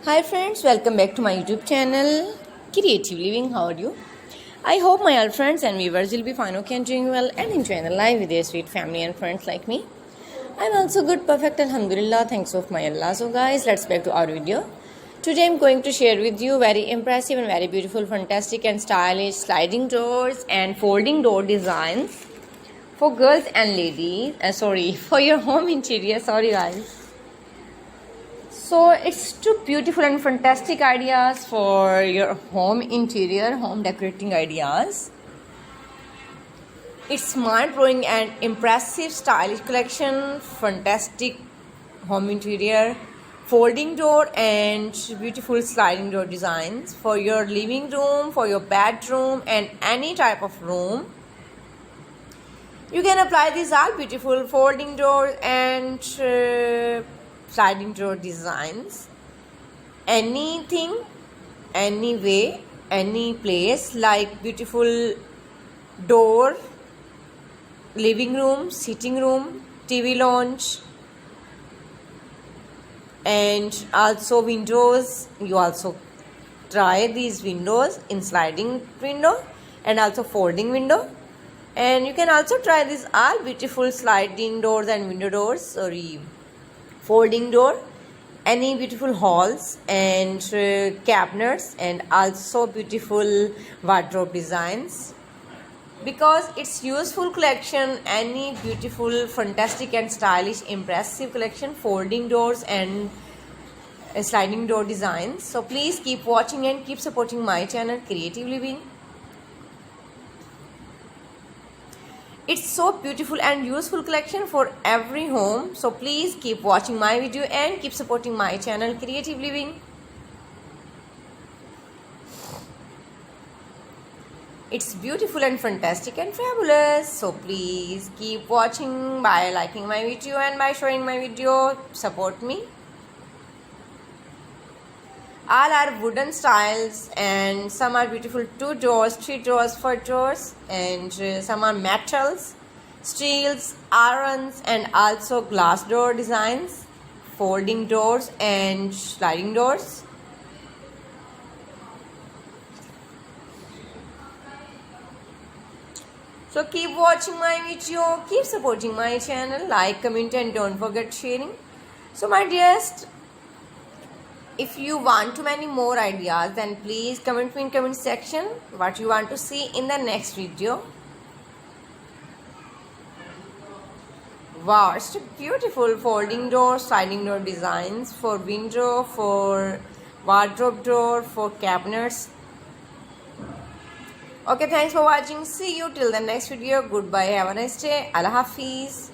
Hi friends, welcome back to my YouTube channel Creative Living. How are you? I hope my all friends and viewers will be fine, okay, and doing well and enjoying the life with their sweet family and friends like me. I'm also good, perfect, alhamdulillah, thanks of my Allah. So guys, let's back to our video. Today I'm going to share with you very impressive and very beautiful, fantastic and stylish sliding doors and folding door designs for girls and ladies. For your home interior. Sorry guys. So it's two beautiful and fantastic ideas for your home interior, home decorating ideas. It's smart drawing and impressive stylish collection, fantastic home interior, folding door and beautiful sliding door designs for your living room, for your bedroom and any type of room. You can apply these all beautiful folding doors and sliding door designs anything, any way, any place, like beautiful door, living room, sitting room, TV lounge, and also windows. You also try these windows in sliding window and also folding window, and you can also try these all beautiful sliding doors and window doors, folding door, any beautiful halls and cabinets, and also beautiful wardrobe designs. Because it's useful collection, any beautiful, fantastic and stylish, impressive collection, folding doors and sliding door designs. So please keep watching and keep supporting my channel Creative Living. It's so beautiful and useful collection for every home. So please keep watching my video and keep supporting my channel Creative Living. It's beautiful and fantastic and fabulous. So please keep watching by liking my video and by sharing my video. Support me. All are wooden styles and some are beautiful 2 doors, 3 doors, 4 doors, and some are metals, steels, irons and also glass door designs, folding doors and sliding doors. So keep watching my video, keep supporting my channel, like, comment and don't forget sharing. So my dearest, if you want to many more ideas, then please comment me in comment section what you want to see in the next video. Wow, it's a beautiful folding door, sliding door designs for window, for wardrobe door, for cabinets. Okay, thanks for watching. See you till the next video. Goodbye. Have a nice day. Allah Hafiz.